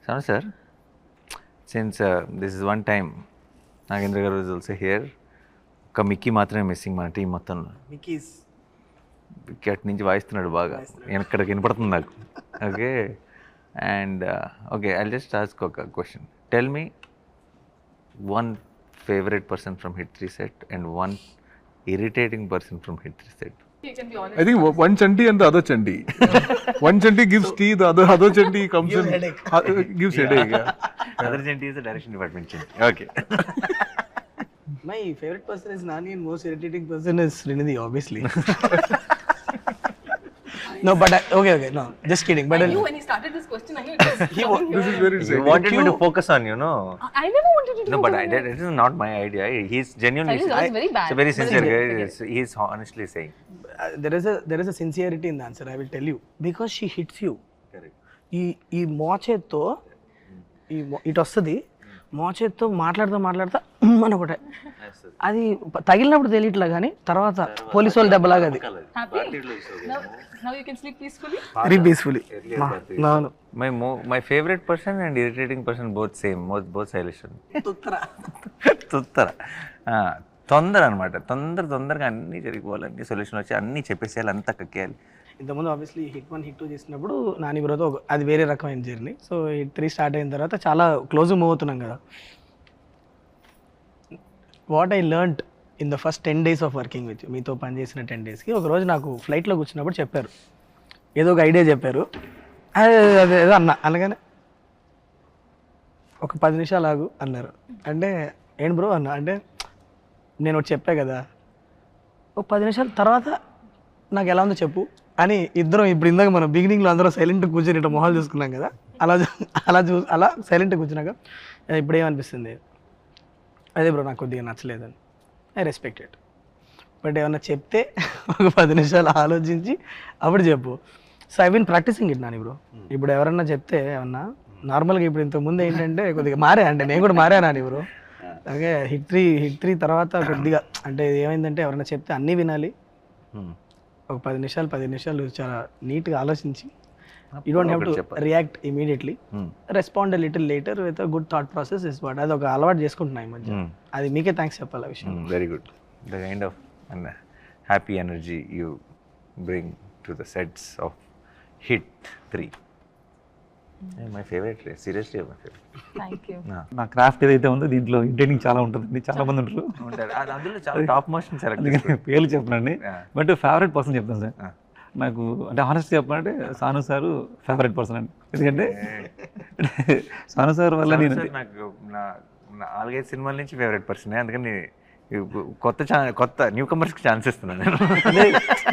Sanu sir, since this is one time, Nagendra garu is also here. ఒక Mickey మాత్రమే missing మన team మొత్తంలో. Mickey's Mickey అటు నుంచి వాయిస్తున్నాడు బాగా, ఎక్కడికి వినపడుతుంది నాకు. Okay, and okay, I just ask ఒక question. Tell me one favourite person from hit 3 set and one irritating person from hit 3 set. You can be honest. I think one Chanti and the other Chanti. One Chanti gives tea, the other Chanti comes Gives in. headache. Gives headache, yeah. Other Chanti is the direction department Chanti. Okay. My favourite person is Nani and most irritating person is Srinidhi obviously. No, but okay, no, just kidding. But I knew when he started this question, I knew it was coming This is here. very You sad. wanted me to focus on, you know. I never wanted to do No, but that. it is not my idea. He's genuinely. Silence was very bad. It's a very sincere But guy. it's He's honestly saying. there is a sincerity in the answer. I will tell you because she hits you. Correct. ఈ మోచేత్తో ఇటు వస్తుంది, మోచేత్తో మాట్లాడుతా అని ఒకటే, అది తగిలినప్పుడు తెలియట్లా కానీ తర్వాత పోలీసు వాళ్ళు దెబ్బలాగా అది Happy? Now you can sleep peacefully? Very peacefully. అవును. My favorite person and irritating person both same. Both Sailesh. తుత్తర తొందర అనమాట. తొందరగా అన్నీ జరిగిపోవాలి, సొల్యూషన్ వచ్చి అన్నీ చెప్పేసేయాలి, అంతా కక్కేయాలి. ఇంతకుముందు ఆబ్వియస్లీ హిట్ 1 హిట్ 2 చేసినప్పుడు నాని బ్రోతో అది వేరే రకమైన జర్నీ. సో హిట్ 3 స్టార్ట్ అయిన తర్వాత చాలా క్లోజ్ మూవ్ అవుతున్నాం కదా. What I learned in the first 10 days of working with మీతో పనిచేసిన 10 daysకి ఒకరోజు నాకు ఫ్లైట్లో కూర్చున్నప్పుడు చెప్పారు, ఏదో ఒక ఐడియా చెప్పారు. అదే ఏదో అనగానే ఒక 10 నిమిషాలు ఆగు అన్నారు. అంటే ఏంటి బ్రో అన్న అంటే నేను ఒకటి చెప్పా కదా, ఒక 10 నిమిషాల తర్వాత నాకు ఎలా ఉందో చెప్పు అని ఇద్దరం ఇప్పుడు ఇందాక మనం బిగినింగ్లో అందరం సైలెంట్గా కూర్చొని ఇట్లా మొహాలు చూసుకున్నాం కదా, అలా సైలెంట్గా కూర్చున్నాక ఇప్పుడు ఏమనిపిస్తుంది, అదే బ్రో నాకు కొద్దిగా నచ్చలేదని. I respect it. బట్ ఏమన్నా చెప్తే ఒక 10 నిమిషాలు ఆలోచించి అప్పుడు చెప్పు. So I been practising it Nani bro. ఇప్పుడు ఎవరన్నా చెప్తే ఏమన్నా నార్మల్గా ఇప్పుడు ఇంతకుముందు ఏంటంటే కొద్దిగా మారా, అంటే నేను కూడా మారా నాని బ్రో. అలాగే హిట్ 3 తర్వాత కొద్దిగా అంటే ఏమైందంటే ఎవరైనా చెప్తే అన్నీ వినాలి, ఒక 10 నిమిషాలు చాలా నీట్గా ఆలోచించి you don't have to react immediately, respond little later with a good thought process is what. అది ఒక అలవాటు చేసుకుంటున్నాయి ఈ మధ్య. అది మీకే థ్యాంక్స్ చెప్పాలి ఆ విషయం. Very good. The kind of happy energy you bring to the sets of hit 3. My favourite, seriously my favourite. Thank you. నా క్రాఫ్ట్ ఏదైతే ఉందో దీంట్లో ఇంటర్నింగ్ చాలా ఉంటుందండి, చాలా మంది ఉంటారు, అందులో చాలా టాప్ మోషన్ సెలెక్ట్. అందుకని పేర్లు చెప్పనండి. బట్ ఫేవరెట్ పర్సన్ చెప్తాను సార్. నాకు అంటే హానెస్ట్ చెప్పాలంటే సాను సారు ఫేవరెట్ పర్సన్ అండి. ఎందుకంటే సాను సార్ వల్ల నేను నాకు 4-5 సినిమాల నుంచి ఫేవరెట్ పర్సన్. అందుకని కొత్త న్యూ కమర్స్కి ఛాన్స్ ఇస్తున్నాను నేను. అదే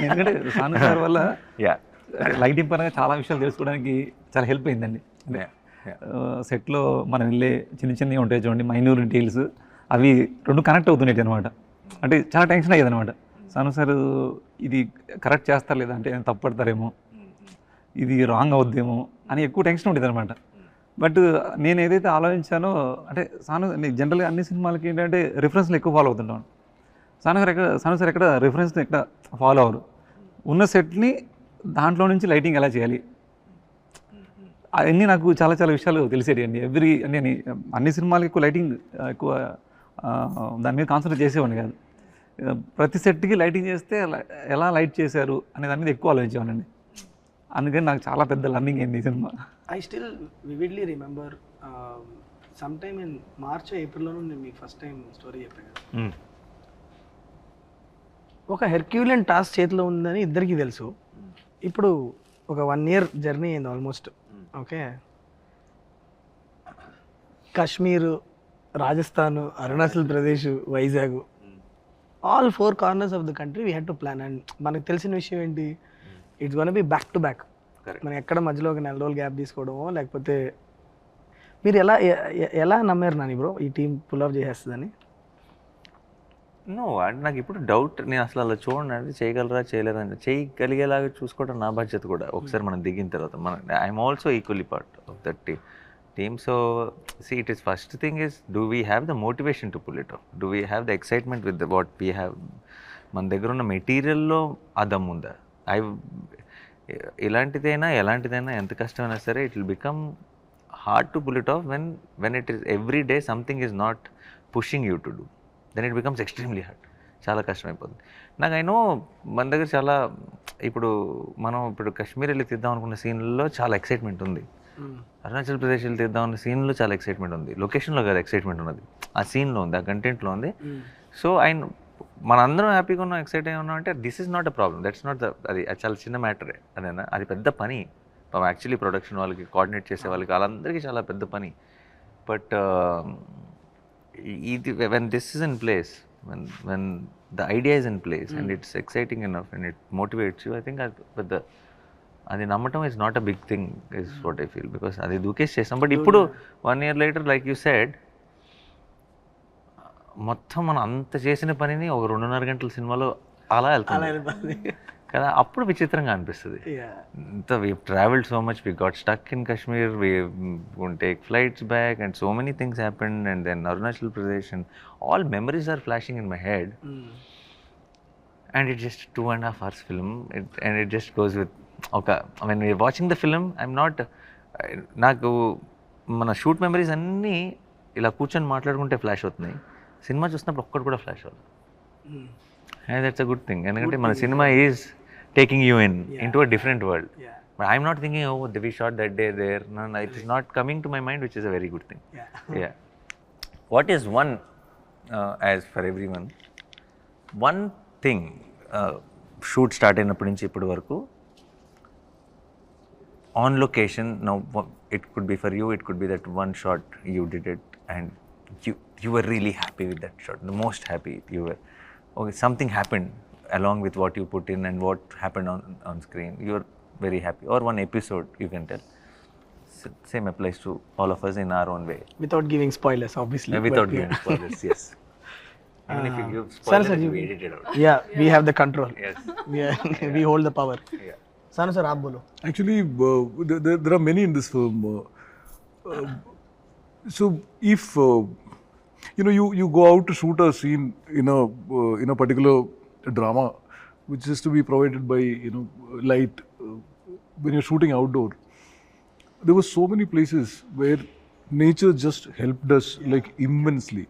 ఎందుకంటే సాను సార్ వల్ల యా లైటింగ్ పరంగా చాలా విషయాలు తెలుసుకోవడానికి చాలా హెల్ప్ అయిందండి. సెట్లో మనం వెళ్ళే చిన్నవి ఉంటాయి చూడండి, మైన్యూర్ డీటెయిల్స్, అవి 2 కనెక్ట్ అవుతున్నాయి అనమాట. అంటే చాలా టెన్షన్ అయ్యేది అనమాట. సాను సార్ ఇది కరెక్ట్ చేస్తారు లేదా, అంటే తప్పడతారేమో, ఇది రాంగ్ అవుద్దేమో అని ఎక్కువ టెన్షన్ ఉండేది అనమాట. బట్ నేను ఏదైతే ఆలోచించానో అంటే జనరల్గా అన్ని సినిమాలకి ఏంటంటే రిఫరెన్స్లు ఎక్కువ ఫాలో అవుతుంటాను. సాను సార్ ఎక్కడ రిఫరెన్స్ ఎక్కడ ఫాలో అవ్వరు. ఉన్న సెట్ని దాంట్లో నుంచి లైటింగ్ ఎలా చేయాలి అవన్నీ నాకు చాలా విషయాలు తెలిసేటి అండి. నేను అన్ని సినిమాలకి ఎక్కువ లైటింగ్ ఎక్కువ దాని మీద కాన్సన్ట్రేట్ చేసేవాడిని కాదు. ప్రతి సెట్కి లైటింగ్ చేస్తే ఎలా లైట్ చేశారు అనే దాని మీద ఎక్కువ ఆలోచించేవాడిని. అందుకని నాకు చాలా పెద్ద లర్నింగ్ అయింది ఈ సినిమా. I still vividly remember some time in March ఏప్రిల్లోనూ నేను మీకు ఫస్ట్ టైం స్టోరీ చెప్పాను కదా, ఒక హెర్క్యూలియన్ టాస్క్ చేతిలో ఉందని ఇద్దరికీ తెలుసు. ఇప్పుడు ఒక 1 year జర్నీ అయింది almost. Okay, Kashmir, Rajasthan, Arunachal Pradesh, Vizag, all 4 corners of the country we had to plan. And మనకు తెలిసిన విషయం ఏంటి, it's gonna be back to back. మనం ఎక్కడ మధ్యలో ఒక 4 రోజులు గ్యాప్ తీసుకోవడమో లేకపోతే మీరు ఎలా నమ్మారు నాని బ్రో ఈ టీం పుల్ ఆఫ్ చేసేస్తుందని? నో, అంటే నాకు ఇప్పుడు డౌట్. నేను అసలు అలా చూడండి, అంటే చేయగలరా చేయలేరా అంటే చేయగలిగేలాగా చూసుకోవడం నా బాధ్యత కూడా. ఒకసారి మనం దిగిన తర్వాత I'm also equally part of that team. So see it is first thing is, do we have the motivation to pull it off, do we have the excitement with what we have. మన దగ్గర ఉన్న మెటీరియల్లో ఆ దమ్ ఉందా? ఎలాంటిదైనా ఎంత కష్టమైనా సరే it will become hard to pull it off when it is every day something is not pushing you to do. Then it becomes extremely hard. చాలా కష్టమైపోతుంది. నాకు ఐ నో మన దగ్గర చాలా ఇప్పుడు కాశ్మీర్ వెళ్ళి తీద్దాం అనుకున్న సీన్లలో చాలా ఎక్సైట్మెంట్ ఉంది, అరుణాచల్ ప్రదేశ్ వెళ్ళి తీద్దాం అన్న సీన్లో చాలా ఎక్సైట్మెంట్ ఉంది, లొకేషన్లో కాదు ఎక్సైట్మెంట్ ఉన్నది, ఆ సీన్లో ఉంది, ఆ కంటెంట్లో ఉంది. సో మనందరం హ్యాపీగా ఉన్నాం, ఎక్సైట్ అయి ఉన్నాం అంటే this is not a problem, that's not అది చాలా చిన్న మ్యాటరే అదేనా, అది పెద్ద పని యాక్చువల్లీ ప్రొడక్షన్ వాళ్ళకి కోఆర్డినేట్ చేసే వాళ్ళకి వాళ్ళందరికీ చాలా పెద్ద పని. బట్ ఇది when this is in place, when the idea is in place and it's exciting enough and it motivates you, I think అది నమ్మటం is not a big thing is what I feel, because అది దూకేసి చేస్తాం. But ఇప్పుడు 1 year later like you said, మొత్తం మనం అంత చేసిన పనిని ఒక 2.5 గంటల సినిమాలో అలా వెళ్తుంది కదా, అప్పుడు విచిత్రంగా అనిపిస్తుంది. ఇంత we travelled so much, we got stuck in Kashmir, we won't take flights back and so many things happened and then Arunachal Pradesh and all memories are flashing in my head and it just 2.5 hours film and it just goes with when we're watching the film I'm not నాకు మన shoot memories అన్నీ ఇలా కూర్చొని మాట్లాడుకుంటే flash అవుతున్నాయి, cinema చూసినప్పుడు ఒక్కటి కూడా ఫ్లాష్ అవ్వదు. And that's a good thing, ఎందుకంటే మన cinema is taking you into a different world. But I'm not thinking, oh, we shot that day there. No, it is not coming to my mind, which is a very good thing. Yeah. What is one, as for everyone, one thing, shoot start అయినప్పటి నుంచి ఇప్పటి వరకు, on location, now it could be for you, it could be that one shot you did it and you were really happy with that shot, the most happy you were. Okay, something happened along with what you put in and what happened on screen, you are very happy, or one episode you can tell. Same applies to all of us in our own way, without giving spoilers obviously. Without giving spoilers. Yes. Even if you give spoilers, you edit it out. Yeah, we have the control. Yes. We hold the power. Yeah. Sanu sir, aap bolo. Actually, there are many in this film. So if you go out to shoot a scene in a particular drama, which is to be provided by light, when you're shooting outdoor, there were so many places where nature just helped us like immensely.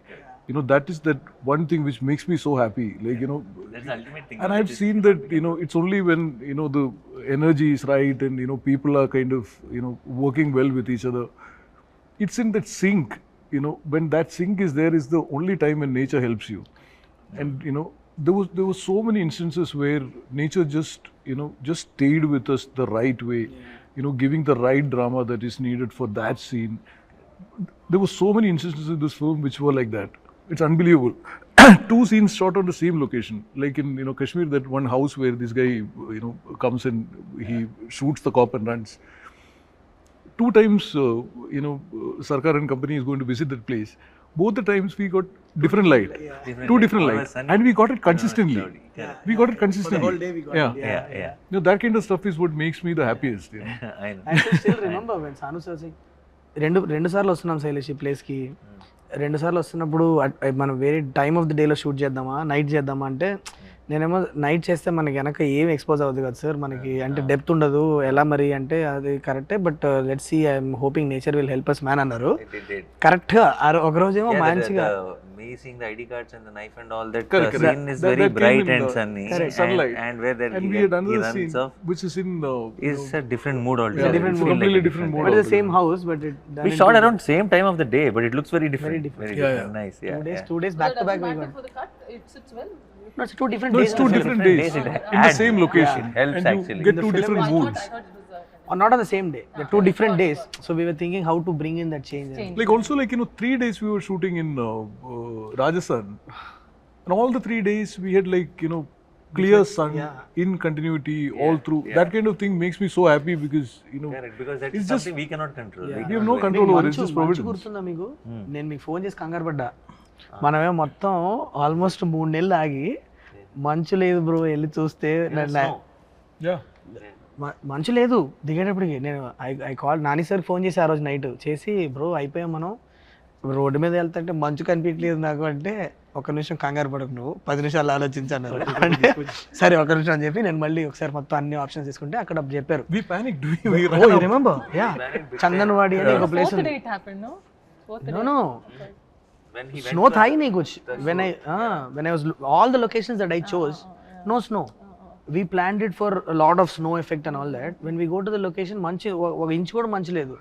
That is that one thing which makes me so happy, like That's the ultimate thing. and I've seen that it's only when the energy is right and people are kind of working well with each other, it's in that sync, when that sync is there is the only time when nature helps you. And there were so many instances where nature just stayed with us the right way, giving the right drama that is needed for that scene. There were so many instances in this film which were like that. It's unbelievable. 2 scenes shot on the same location, like in Kashmir, that one house where this guy comes and he shoots the cop and runs. 2 times Sarkar and company is going to visit that place. Both the times we got different light, 2 different lights, and we got it consistently. We got it consistently. For the whole day we got it. Yeah. That kind of stuff is what makes me the happiest. I know. I can still remember when Sanu sir saying, రెండు సార్లు వస్తున్నాం శైలేష్ ఈ ప్లేస్కి, 2 సార్లు వస్తున్నప్పుడు మనం వేరే time of the డేలో షూట్ చేద్దామా నైట్ చేద్దామా అంటే, నేనేమో నైట్ చేస్తే మనకి వెనక ఏం ఎక్స్పోజ్ అవ్వదు కదా సార్, మనకి అంటే డెప్త్ ఉండదు ఎలా మరి అంటే, అది కరెక్టే, but let's see I'm hoping nature will help us man అన్నారు. It did. కరెక్ట్గా ఒక రోజేమో మంచిగా Me seeing the ID cards and the knife and all that Correct. scene is That very came bright in and the sunny, sunlight. and where that And he we had another runs scene off which is in is a different mood altogether. Yeah, different It mood. feels like a Completely different mood. But the same house but it We shot around same time of the day, but it looks very different. Very different. Yeah, different. Nice. Yeah. 2 days back to back we got. For the cut, it sits well. No, it's 2 different No, days. it's 2 different days It in the adds. same location. It helps and you actually. get In the 2 film, different I moods. thought it was Or not on the same day. They're 2 different days. So we were thinking how to bring in that change. Like also 3 days we were shooting in Rajasthan, and all the 3 days we had clear sun in continuity all through. That kind of thing makes me so happy because Correct, because that's it's something we cannot control. We we have no control over it. It's just మంచు providence. గుర్తుందా మీకు? నేను మీకు phone చేసి కంగారు పడ్డా, మనమే మొత్తం ఆల్మోస్ట్ 3 నెలలు ఆగి, మంచు లేదు బ్రో వెళ్ళి చూస్తే, Yeah. మంచు లేదు దిగేటప్పటికి. నేను I call Nani sir phone చేసి ఆ రోజు నైట్ చేసి, బ్రో అయిపోయాం మనం, రోడ్డు మీద వెళ్తుంటే మంచు కనిపించలేదు నాకు అంటే ఒక నిమిషం కంగారు పడకు నువ్వు 10 నిమిషాలు ఆలోచించాను అంటే సరే ఒక నిమిషం అని చెప్పి నేను మళ్ళీ ఒకసారి మొత్తం అన్ని ఆప్షన్స్ తీసుకుంటే అక్కడ చెప్పారు We panicked. Remember ya Chandanwari అని ఒక place Fourth day it happened, no? Fourth day. No When he snow tha hi nahi kuch when I was all the locations that I chose no snow we planned it for a lot of snow effect and all that when we go to the location మంచి ఒక inch కూడా మంచి లేదు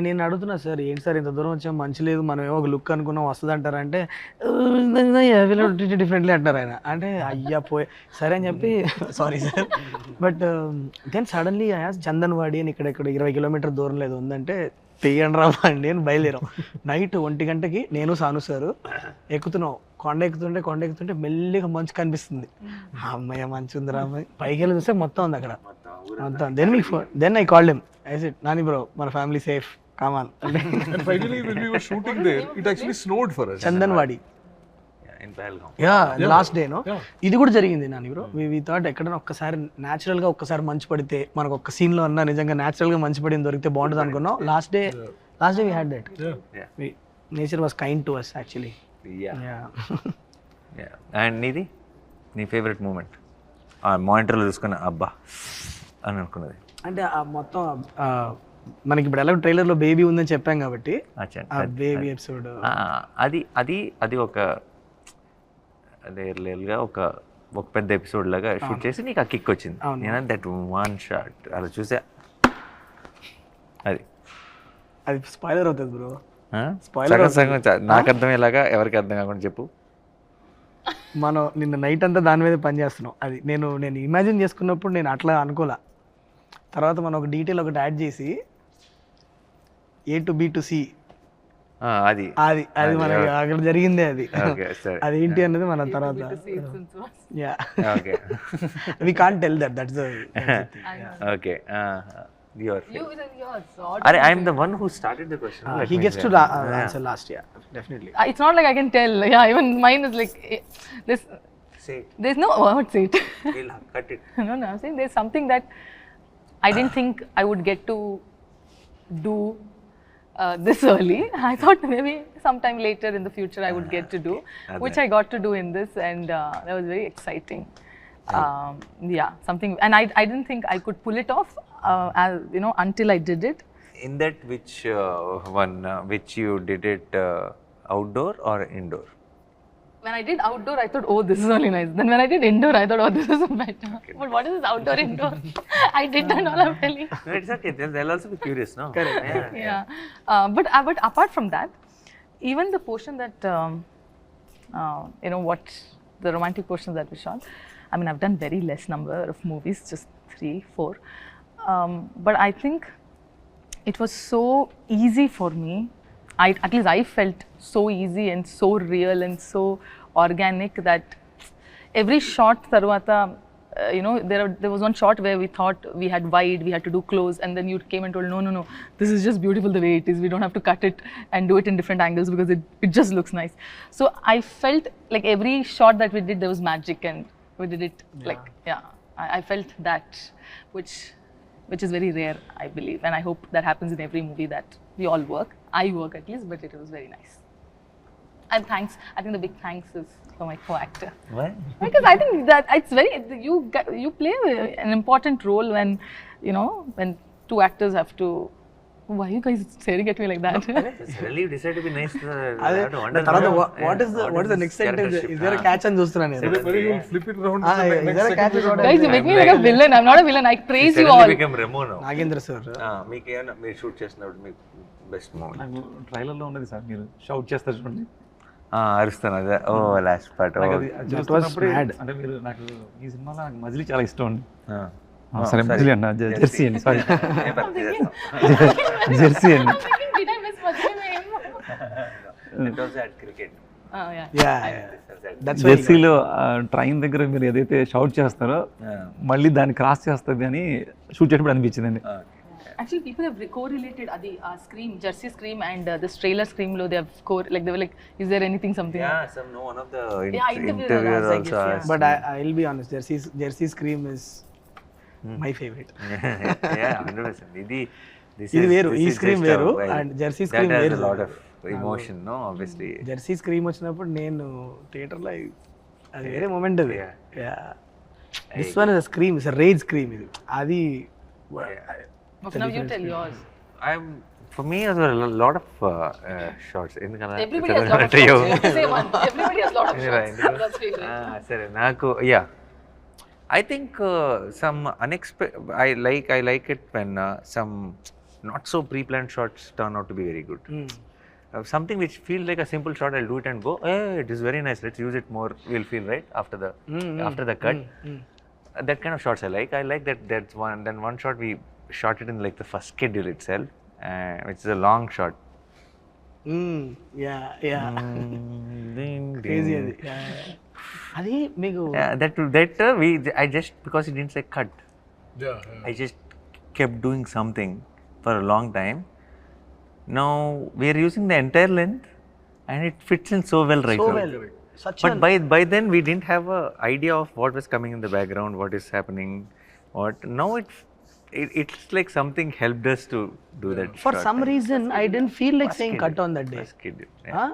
నేను అడుగుతున్నా sir ఏంటి sir ఇంత దూరం వచ్చాం మంచి లేదు మనం ఏమో ఒక లుక్ అనుకున్నాం వస్తుంది అంటారా అంటే డిఫరెంట్లీ అంటారు ఆయన అంటే అయ్యా పోయి సరే అని చెప్పి sorry sir but then suddenly Chandanwari అని ఇక్కడ 20 కిలోమీటర్ దూరం లేదు ఉందంటే తీయండి రామండి అని బయలుదేరాం నైట్ 1 గంటకి నేను సాను సారు ఎక్కుతున్నాం కొండ ఎక్కుతుంటే మెల్లిగా మంచు కనిపిస్తుంది అమ్మయ్య మంచు ఉందిరా అమ్మాయి పైకి వెళ్ళి చూస్తే మొత్తం ఉంది అక్కడ మొత్తం then I called him I said Nani bro మన family safe come on And finally, when we were shooting there, it actually snowed for us. Chandanwari in Pahalgam. Ya last day no ఇది కూడా జరిగింది నాని బ్రో వి థాట్ ఎక్కడైనా ఒక్కసారి natural గా ఒక్కసారి మంచు పడితే మనకు ఒక్క సీన్ లో అన్నా నిజంగా న్యాచురల్ గా మంచు పడింది దొరికితే బాగుంటుంది అనుకున్నాం last day we had that Yeah. Nature was kind to us actually Yeah. Yeah. And నీది నీ ఫేవరెట్ మూమెంట్ మానిటర్లో చూసుకున్న అబ్బా అని అనుకున్నది అంటే ఆ మొత్తం మనకి ఇప్పుడు ఎలా ట్రైలర్ లో బేబీ ఉందని చెప్పాం కాబట్టి అచ్చా. ఆ బేబీ ఎపిసోడ్ అది ఒక రియల్గా ఒక పెద్ద ఎపిసోడ్ లాగా షూట్ చేసి నీకు ఆ కిక్ వచ్చింది నేను దట్ వన్ షాట్ అలా చూసా అది స్పాయిలర్ అవుతుంది బ్రో సగం సగం నాకు అర్థమయ్యేలాగా ఎవరికి అర్థం కాకుండా చెప్పు. మనం నిన్న నైట్ అంతా దాని మీద పని చేస్తున్నాం అది నేను ఇమాజిన్ చేసుకున్నప్పుడు నేను అట్లా అనుకోలే తర్వాత మనం ఒక డీటెయిల్ ఒకటి యాడ్ చేసి A to B to C అది అది మనకి అక్కడ జరిగిందే అది ఓకే సరే అది ఏంటి అన్నది మనం తర్వాత ya okay we can't tell that's the okay your Yours. అరే I am the one who started the question he gets to answer last yeah definitely It's not like I can tell. Yeah, even mine is like this. Say There's no word say it. Will cut it No, I'm saying there's something that I didn't think I would get to do this early. I thought maybe sometime later in the future I would get to do, which I got to do in this, and that was very exciting. Yeah, something, and I didn't think I could pull it off, until I did it. In that which you did it outdoor or indoor? When I did outdoor, I thought, oh, this is really nice. Then when I did indoor, I thought, oh, this is better. But what is this outdoor, indoor? I did that all, I'm telling. No, it's okay. They'll also be curious, no? Correct. Yeah. But apart from that, even the portion that, what the romantic portions that we shot, I mean, I've done very less number of movies, just 3, 4. But I think it was so easy for me. At least I felt so easy and so real and so organic that every shot tarvata, there was one shot where we thought we had wide, we had to do close, and then you came and told, no, this is just beautiful the way it is. We don't have to cut it and do it in different angles because it just looks nice. So I felt like every shot that we did, there was magic, and we did it I felt that, which is very rare, I believe, and I hope that happens in every movie that we all work. I work at least, but it was very nice. And thanks. I think the big thanks is for my co-actor. Why? Because I think that it's very, you play an important role when two actors have to. Why are you guys staring at me like that? Suddenly you decide to be nice. అదే తర్వాత what is the next sentence is there a catch అని చూస్తున్నా నేను Whether you will flip it around. is there a catch Guys, you make me like a villain. I'm not a villain. I praise you all. Suddenly become Remo now. Nagendra sir మీకు ఏమైనా మీరు shoot చేసినప్పుడు మీకు best moment నాకు ట్రైలర్లో ఉన్నది sir మీరు shout చేస్తారు చూడండి అరుస్తాను అదే ఓ లాస్ట్ పార్ట్ నాకు అది చూస్తున్నప్పుడే అంటే మీరు నాకు ఈ సినిమాలో నాకు మజిలీ చాలా ఇష్టం అండి సరే మజిలీ అన్న జెర్సీ అండి సారీ జెర్సీ అండి Did I miss what's your name? Cricket that's జెర్సీలో ట్రైన్ దగ్గర మీరు ఏదైతే షౌట్ చేస్తారో మళ్ళీ దాన్ని క్రాస్ చేస్తుంది అని షూట్ చేసినప్పుడు అనిపించిందండి. Actually, people have correlated the scream, Jersey scream, and this trailer scream. They have they were like, "Is there anything, something?" one of the interviewers interviewers also, I guess, also yeah. asked but me. I'll be honest, Jersey Scream is my favorite. Yeah, 100%. This ఇది is- వేరు, this ఈ is scream just a వేరు, well, and Jersey that Scream has వేరు. a lot of emotion no obviously. Jersey scream వచ్చినప్పుడు నేను థియేటర్లో అది వేరే మూమెంట్ అది. This one is scream, is rage scream ఇది. అది Now you tell yours. For me as well, a lot of shots. Everybody has lot of shots. You have to say one. Everybody has lot of shots. That's favorite. సరే నాకు I think some unexpected. I like it when some not so pre-planned shots turn out to be very good. Something which feels like a simple shot, I'll do it and go, hey, it is very nice, let's use it more, we'll feel right after the cut. That kind of shots I like. I like that's one. Then one shot we shot it in like the first schedule itself, which is a long shot. Crazy అది. అది మీకు I just, because it didn't say cut, I just kept doing something for a long time. Now we are using the entire length and it fits in so well right so now. well. Such But by then we didn't have a idea of what was coming in the background, what is happening, what. Now it's like something helped us to do that. For shot. some reason I didn't feel like saying cut on that day. First schedule. Huh?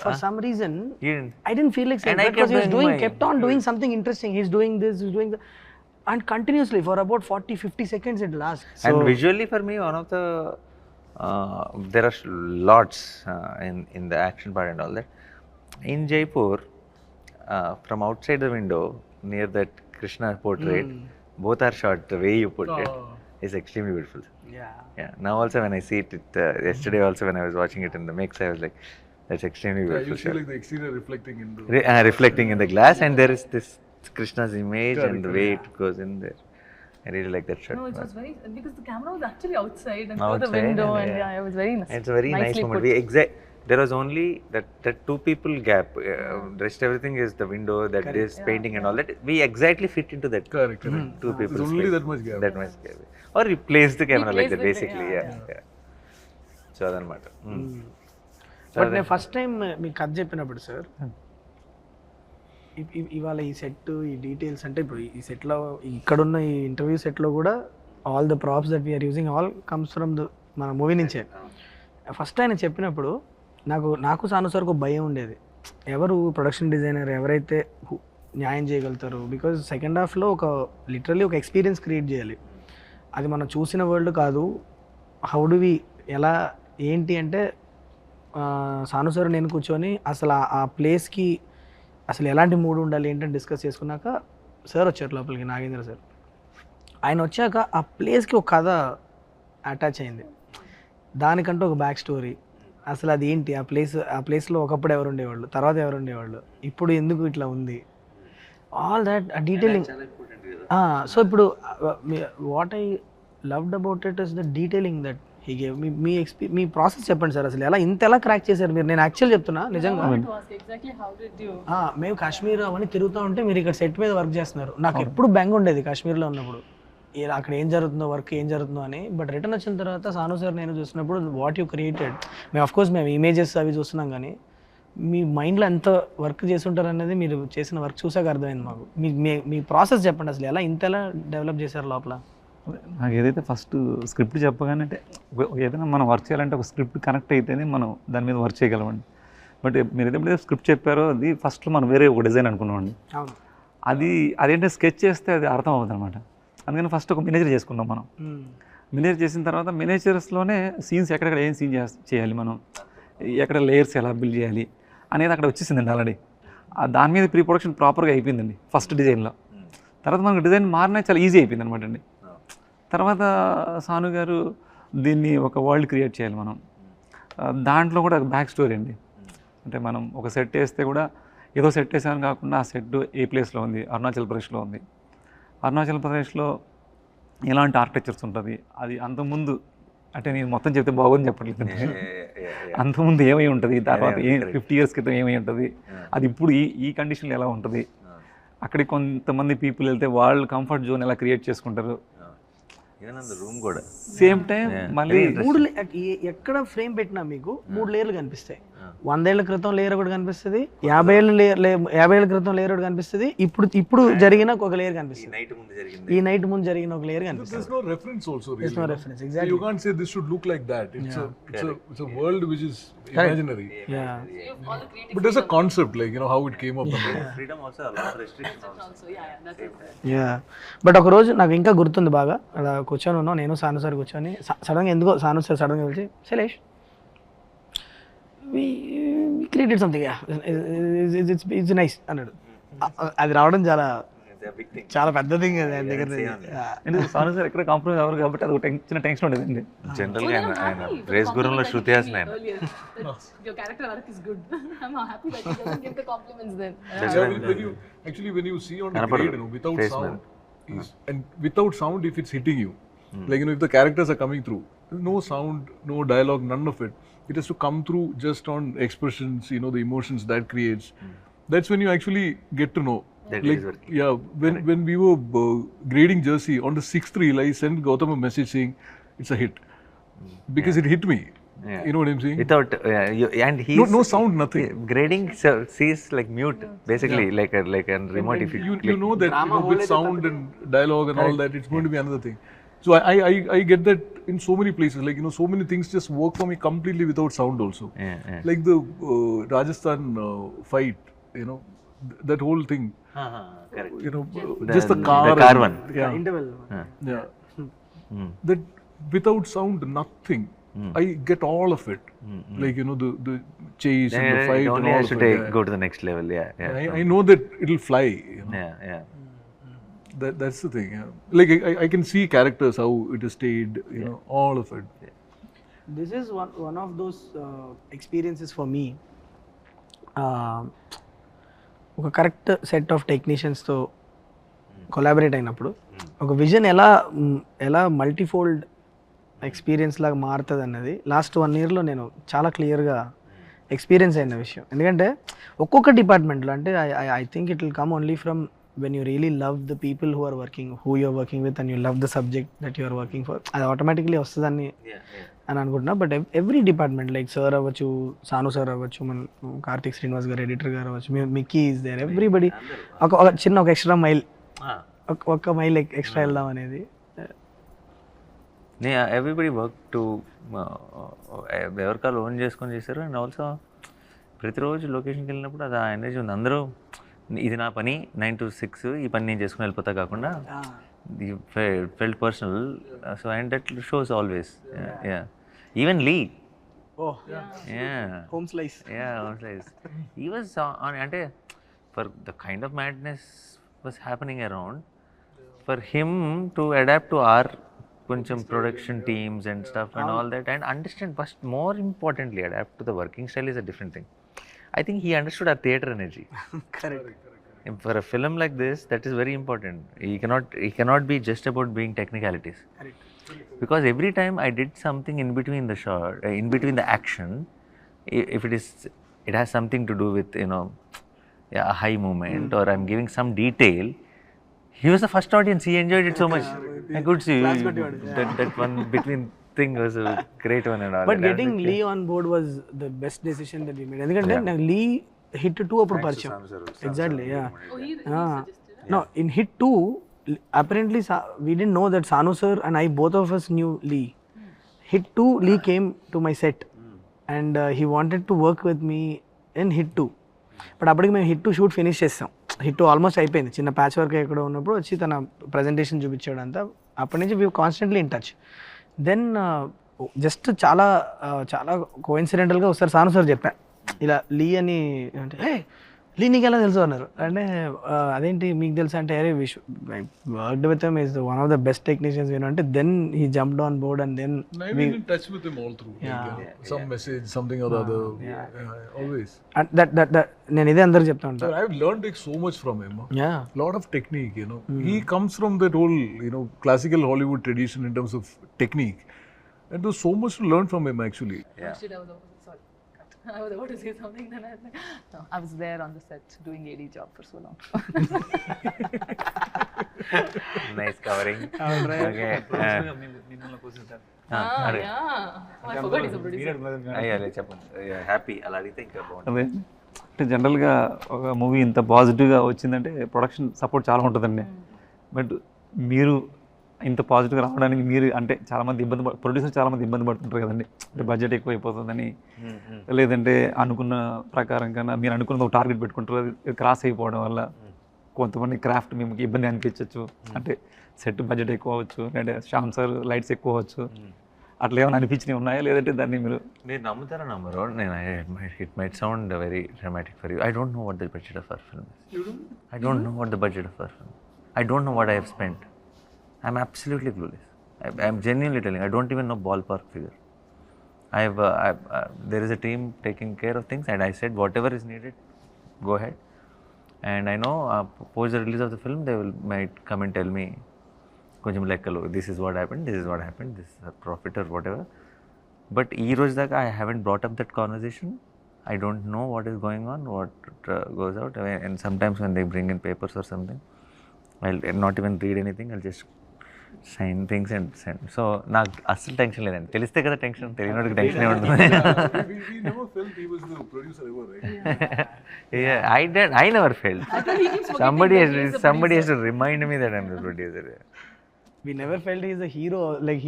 For some reason You didn't. I didn't feel like saying And I cut because kept doing kept on doing something interesting. He's doing this, he's doing that, and continuously for about 40-50 seconds it lasts. And visually for me, one of the there are lots in the action part and all that. In Jaipur, from outside the window near that Krishna portrait, both are shot. The way you put it is extremely beautiful. Yeah. Now also when I see it, yesterday also when I was watching it in the mix, I was like, that's extremely beautiful. You see shot. like the exterior reflecting in the Reflecting in the glass, and there is this Krishna's image Correct, and the way it goes in there. I really like that shot. No, it was very, because the camera was actually outside and through the Outside, window, and and yeah. it was very nice. It's a very nice Nicely moment. put. There was only that two people gap. Rest everything is the window, that this painting and all that. We exactly fit into that. correct. Two people. There's only that much gap. That much gap. Or you place the camera like place that, the- basically. Yeah. So that matter. But నేను first time మీకు కథ చెప్పినప్పుడు sir, ఇవాళ ఈ set, ఈ details అంటే ఇప్పుడు ఈ సెట్లో, ఇక్కడున్న ఈ ఇంటర్వ్యూ సెట్లో కూడా all the props that we're using all comes from the మన మూవీ నుంచే. ఫస్ట్ ఆయన చెప్పినప్పుడు నాకు సాను సార్కు భయం ఉండేది, ఎవరు ప్రొడక్షన్ డిజైనర్ ఎవరైతే న్యాయం చేయగలుగుతారు. బికాజ్ సెకండ్ హాఫ్లో లిటరల్లీ ఒక ఎక్స్పీరియన్స్ క్రియేట్ చేయాలి. అది మనం చూసిన వరల్డ్ కాదు. హౌ డు వి, ఎలా ఏంటి అంటే సాను సార్ నేను కూర్చొని అసలు ఆ ప్లేస్కి అసలు ఎలాంటి మూడ్ ఉండాలి ఏంటని డిస్కస్ చేసుకున్నాక సార్ వచ్చారు లోపలికి, నాగేంద్ర సార్. ఆయన వచ్చాక ఆ ప్లేస్కి ఒక కథ అటాచ్ అయింది, దానికంటూ ఒక బ్యాక్ స్టోరీ. అసలు అది ఏంటి, ఆ ప్లేస్లో ఒకప్పుడు ఎవరు ఉండేవాళ్ళు, తర్వాత ఎవరు ఉండేవాళ్ళు, ఇప్పుడు ఎందుకు ఇట్లా ఉంది, ఆల్ దాట్ డీటెయిలింగ్. సో ఇప్పుడు what I loved about it is the detailing that he gave. Me process చెప్పండి సార్, అసలు ఎలా క్రాక్ చేశారు మీరు? నేను యాక్చువల్ చెప్తున్నా నిజంగా. Exactly how did you? మేము కాశ్మీర్ అవన్నీ తిరుగుతూ ఉంటే మీరు ఇక్కడ సెట్ మీద వర్క్ చేస్తున్నారు. నాకు ఎప్పుడు బెంగ ఉండేది కాశ్మీర్లో ఉన్నప్పుడు, అక్కడ ఏం జరుగుతుందో, వర్క్ ఏం జరుగుతుందో అని. బట్ రిటర్న్ వచ్చిన తర్వాత సాను సార్ నేను చూసినప్పుడు వాట్ యూ క్రియేటెడ్, మేము అఫ్కోర్స్ మేము ఇమేజెస్ అవి చూస్తున్నాం, కానీ మీ మైండ్లో ఎంత వర్క్ చేసి ఉంటారు అనేది మీరు చేసిన వర్క్ చూసాక అర్థమైంది మాకు. మీ ప్రాసెస్ చెప్పండి, అసలు ఎలా డెవలప్ చేశారు లోపల? నాకు ఏదైతే ఫస్ట్ స్క్రిప్ట్ చెప్పగానే, అంటే ఏదైనా మనం వర్క్ చేయాలంటే ఒక స్క్రిప్ట్ కనెక్ట్ అయితేనే మనం దాని మీద వర్క్ చేయగలమండి. బట్ మీరు ఏదైతే స్క్రిప్ట్ చెప్పారో అది ఫస్ట్లో మనం వేరే ఒక డిజైన్ అనుకున్నామండి. అవును, అదేంటే స్కెచ్ చేస్తే అది అర్థం అవుతుంది అనమాట. అందుకని ఫస్ట్ ఒక మినేచర్ చేసుకున్నాం మనం. మినేచర్ చేసిన తర్వాత మినేచర్స్లోనే సీన్స్ ఎక్కడెక్కడ ఏం సీన్ చేయాలి మనం, ఎక్కడ లేయర్స్ ఎలా బిల్డ్ చేయాలి అనేది అక్కడ వచ్చేసిందండి ఆల్రెడీ. దాని మీద ప్రీ ప్రొడక్షన్ ప్రాపర్గా అయిపోయిందండి ఫస్ట్ డిజైన్లో. తర్వాత మనకు డిజైన్ మారినా చాలా ఈజీ అయిపోయింది అనమాట అండి. తర్వాత సాను గారు దీన్ని ఒక వరల్డ్ క్రియేట్ చేయాలి మనం, దాంట్లో కూడా బ్యాక్ స్టోరీ అండి. అంటే మనం ఒక సెట్ వేస్తే కూడా ఏదో సెట్ వేసామని కాకుండా ఆ సెట్ ఏ ప్లేస్లో ఉంది, అరుణాచల్ ప్రదేశ్లో ఉంది. అరుణాచల్ ప్రదేశ్లో ఎలాంటి ఆర్కిటెక్చర్స్ ఉంటుంది, అది అంతకుముందు, అంటే నేను మొత్తం చెప్తే బాగోని చెప్పట్లేదు, అంతకుముందు ఏమై ఉంటుంది, తర్వాత 50 years క్రితం ఏమై ఉంటుంది, అది ఇప్పుడు ఈ కండిషన్లో ఎలా ఉంటుంది, అక్కడికి కొంతమంది పీపుల్ వెళ్తే వాళ్ళు కంఫర్ట్ జోన్ ఎలా క్రియేట్ చేసుకుంటారు. రూమ్ కూడా సేమ్ టైం మళ్ళీ ఎక్కడ ఫ్రేమ్ పెట్టినా మీకు 3 లేయర్లు కనిపిస్తాయి. 100 ఏళ్ల క్రితం లేయర్ ఒకటి కనిపిస్తుంది, 50 ఏళ్ళ క్రితం లేయర్ ఒకటి కనిపిస్తుంది, ఇప్పుడు జరిగిన ఒక లేయర్ కనిపిస్తుంది, ఈ నైట్ ముందు జరిగిన ఒక లేయర్ కనిపిస్తుంది. There's no reference also really. There's no reference, exactly. You can't say this should look like that. It's a world which is imaginary. Yeah. But there's a concept, like, how it came up. Freedom also restriction also. Yeah but ఒక రోజు నాకు ఇంకా గుర్తుంది బాగా, అలా కూర్చొని ఉన్నాం నేను సాను సార్ కూర్చొని, సడన్గా ఎందుకో సాను సార్ సడన్గా పిలిచి Shailesh we created something, it's nice అన్నాడు. అది రావడం చాలా పెద్ద థింగ్ అది ఆయన దగ్గర. ఎందుకు సాను సార్ ఎక్కడ కాంప్రమైజ్ అవ్వరు కాబట్టి అది ఒక చిన్న టెన్షన్ ఉండేదండి. జనరల్గా ఆయన రేస్ గురంలో శృతి హాసన్ ఆయన. Your character arc is good. I'm happy that you doesn't give the compliments then. When you see on the grade, without sound, and without sound, if it's hitting you, like, if the characters are coming through, no sound, no dialogue, none of it. It has to come through just on expressions, the emotions that creates. That's when you actually get to know. That Like, is working. yeah, when we were grading Jersey, on the 6th reel, I sent Gautam a message saying it's a hit because it hit me. Yeah. You know what I'm saying? Without and he's No sound, nothing. Grading sees like mute basically, like a remote. If you You know that with sound and dialogue and all that, it's going to be another thing. So I get that in so many places, like, so many things just work for me completely without sound also. Yeah. Like the Rajasthan fight, that whole thing, Correct. just the car. The car one. Yeah. Interval Yeah. That without sound, nothing. I get all of it. Like, the chase and the fight and Only all has to of it. go to the next level. Yeah. I know that it'll fly. Yeah. That's the thing. Yeah. Like, I can see characters, how it is stayed, all of it. This is one of those experiences for me. ఒక correct set of టెక్నీషియన్స్తో collaborate అయినప్పుడు ఒక vision ఎలా multifold experience లాగా మారుతుంది అన్నది last 1 yearలో నేను చాలా క్లియర్గా ఎక్స్పీరియన్స్ అయిన విషయం. ఎందుకంటే ఒక్కొక్క డిపార్ట్మెంట్లో అంటే I think it will come only from when you really love the people who you're working with, and you love the subject that you are working for, అది ఆటోమేటిక్లీ వస్తుందని అని అనుకుంటున్నా. But every department, like sir అవ్వచ్చు, సాను sir అవ్వచ్చు, మన కార్తిక్ శ్రీనివాస్ గారు editor గారు అవ్వచ్చు, మిక్కీ ఈజ్ దేర్, ఎవ్రీబడి ఒక చిన్న ఎక్స్ట్రా మైల్, ఒక్క మైల్ ఎక్స్ట్రా వెళ్దాం అనేది. ఎవ్రీబడి వర్క్ టు ఎవరికాలు ఓన్ చేసుకొని చేశారు. అండ్ ఆల్సో ప్రతిరోజు లొకేషన్కి వెళ్ళినప్పుడు అది ఆ ఎనర్జీ ఉంది. అందరూ ఇది నా పని 9 to 6 ఈ పని నేను చేసుకుని వెళ్ళిపోతా కాకుండా felt personal. So and that shows always. Even lee home slice he was on అంటే for the kind of madness was happening around, for him to adapt to our కొంచెం production teams and stuff and all that, and understand, first more importantly adapt to the working style is a different thing. I think he understood our theatre energy. Correct. For a film like this, that is very important. He cannot be just about being technicalities. Correct. Because every time I did something in between the shot, in between the action, if it has something to do with a high moment, or I'm giving some detail, he was the first audience. He enjoyed it so much. I could see that one between thing was a great one and all. But getting Lee on board was the best decision that we made. ఎందుకంటే నాకు Lee hit 2 అప్పుడు పరిచయం. Exactly, yeah. No, in hit 2 apparently we didn't know that Sanu sir and I, both of us knew Lee. Hit 2 Lee came to my set and he wanted to work with me in hit 2. But అప్పటికి మేము hit 2 shoot finish చేస్తాం. Hit 2 almost అయిపోయింది. చిన్న patch work ఎక్కడ ఉన్నప్పుడు వచ్చి తన presentation చూపించాడు అంతా. అప్పటి నుంచి we constantly in touch. Then just చాలా కోఇన్సిడెంటల్గా ఒకసారి సాను సార్ చెప్పా ఇలా లీ అని, అంటే లీ నీకు ఎలా తెలుసు అన్నారు. అంటే అదేంటి మీకు తెలుసు అంటే, అరే worked with him is one of the best technicians అంటే. Then he jumped on board and then I've been in touch with him all through. Some message, something or the other. Always. That నేను ఇదే అందరికి చెప్తా ఉంటాను. So I've learned so much from him. Yeah. Lot of technique, He comes from that whole, classical Hollywood tradition in terms of technique. And there's so much to learn from him actually. I was about to say something, then I was there on the set doing AD job for so long. Nice covering. Okay అయ్యాలే చెప్పండి. Happy అలా అడిగితే ఇంకా బాగుంటుంది. అదే అంటే జనరల్గా ఒక మూవీ ఇంత పాజిటివ్గా వచ్చిందంటే ప్రొడక్షన్ సపోర్ట్ చాలా ఉంటుందండి. బట్ మీరు ఇంత పాజిటివ్గా రావడానికి మీరు అంటే చాలామంది ప్రొడ్యూసర్ చాలామంది ఇబ్బంది పడుతుంటారు కదండి. అంటే బడ్జెట్ ఎక్కువ అయిపోతుందని, లేదంటే అనుకున్న ప్రకారం కన్నా మీరు అనుకున్న ఒక టార్గెట్ పెట్టుకుంటారు, అది క్రాస్ అయిపోవడం వల్ల కొంతమంది క్రాఫ్ట్ మీకు ఇబ్బంది అనిపించవచ్చు. అంటే సెట్ బడ్జెట్ ఎక్కువ అవ్వచ్చు, లేదంటే శ్యామ్ సార్ లైట్స్ ఎక్కువ అవ్వచ్చు. అట్లా ఏమైనా అనిపించినవి ఉన్నాయా, లేదంటే దాన్ని మీరు నమ్ముతారా నమ్మరు? నేను it might sound very dramatic for you. I don't know what the budget of our film. I don't know what the budget of our film. I don't know what I have spent. I'm absolutely clueless. I'm genuinely telling. I don't even know ballpark figure. There is a team taking care of things, and I said whatever is needed, go ahead. And I know post the release of the film, they might come and tell me, koncham lekkalo, this is what happened, this is what happened, this is a profit or whatever. But ee roju daaka I haven't brought up that conversation. I don't know what is going on, what goes out. And sometimes when they bring in papers or something, I'll not even read anything. I'll just sign things and send. So నాకు అస్సలు tension లేదండి. తెలిస్తే కదా tension, తెలియనోడికి tension ఉంటుంది. We never felt he was the producer ever, right? Yeah, I never felt. Somebody has to remind me that I'm the producer. We never felt he's a hero. Like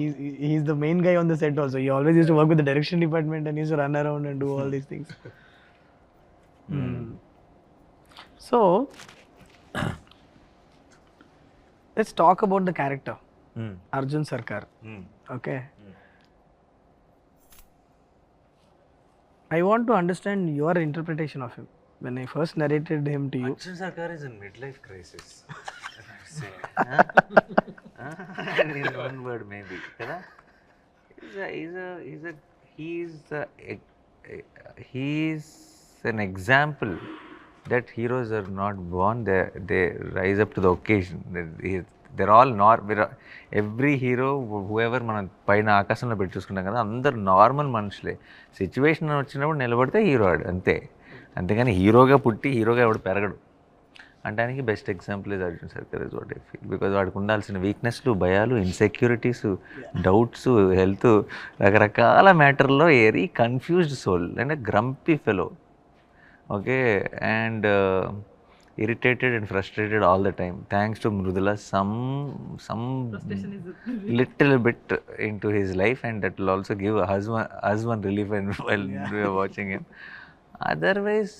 he's the main guy on the set also. He always used to work with the direction department and used to run around and do all these things. So let's talk about the character, Arjun Sarkar. Okay. I want to understand your interpretation of him. When I first narrated him to you, Arjun Sarkar is in midlife crisis. In one word maybe. Kada? He's an example that heroes are not born, they rise up to the occasion. They're all every hero, whoever మనం పైన ఆకాశంలో పెట్టి చూసుకుంటాం కదా, అందరు normal మనుషులే. Situation వచ్చినప్పుడు నిలబడితే హీరో ఆడు అంతే. అంతేగాని హీరోగా పుట్టి హీరోగా ఎవడు పెరగడు. అంటానికి best example is Arjun Sarkar is what I feel. Because వాడికి ఉండాల్సిన వీక్నెస్లు, భయాలు, ఇన్సెక్యూరిటీస్, డౌట్స్, హెల్త్, రకరకాల మ్యాటర్లో very confused soul and grumpy fellow. Okay, and irritated and frustrated all the time. Thanks to Mrudula, some little bit into his life, and that will also give us one relief while we are watching him. Otherwise,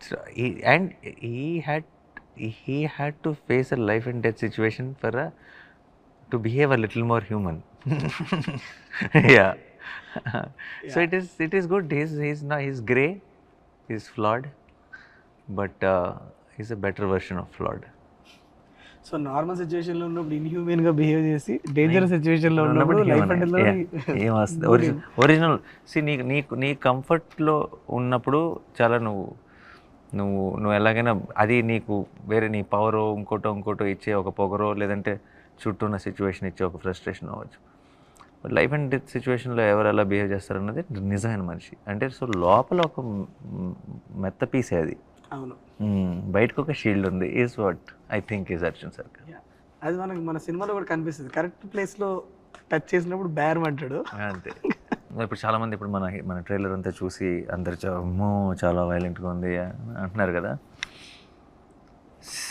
so he had to face a life and death situation to behave a little more human. Yeah. So it is good. He's grey, he's flawed, but he's a better version of flawed. So normal situation లో ఉన్నప్పుడు inhuman గా behave చేసి dangerous situation లో ఉన్నప్పుడు life and original. నీ కంఫర్ట్లో ఉన్నప్పుడు చాలా నువ్వు ఎలాగైనా అది నీకు వేరే నీ పవరో ఇంకోటో ఇచ్చే ఒక పొగరో, లేదంటే చుట్టూ ఉన్న సిచ్యువేషన్ ఇచ్చే ఒక ఫ్రస్ట్రేషన్ అవ్వచ్చు. బట్ లైఫ్ అండ్ డెత్ సిచ్యువేషన్లో ఎవరు ఎలా బిహేవ్ చేస్తారన్నది నిజమైన మనిషి అంటే. సో లోపల ఒక మెత్త పీసే అది. అవును, బయటకు ఒక షీల్డ్ ఉంది. Is what I think is Arjun Sarkar. అది మనకు మన సినిమాలో కూడా కనిపిస్తుంది. కరెక్ట్ ప్లేస్లో టచ్ చేసినప్పుడు బేరం అంటాడు అంతే. ఇప్పుడు చాలామంది ఇప్పుడు మన ట్రైలర్ అంతా చూసి అందరు చాలా వైలెంట్గా ఉంది అంటున్నారు కదా.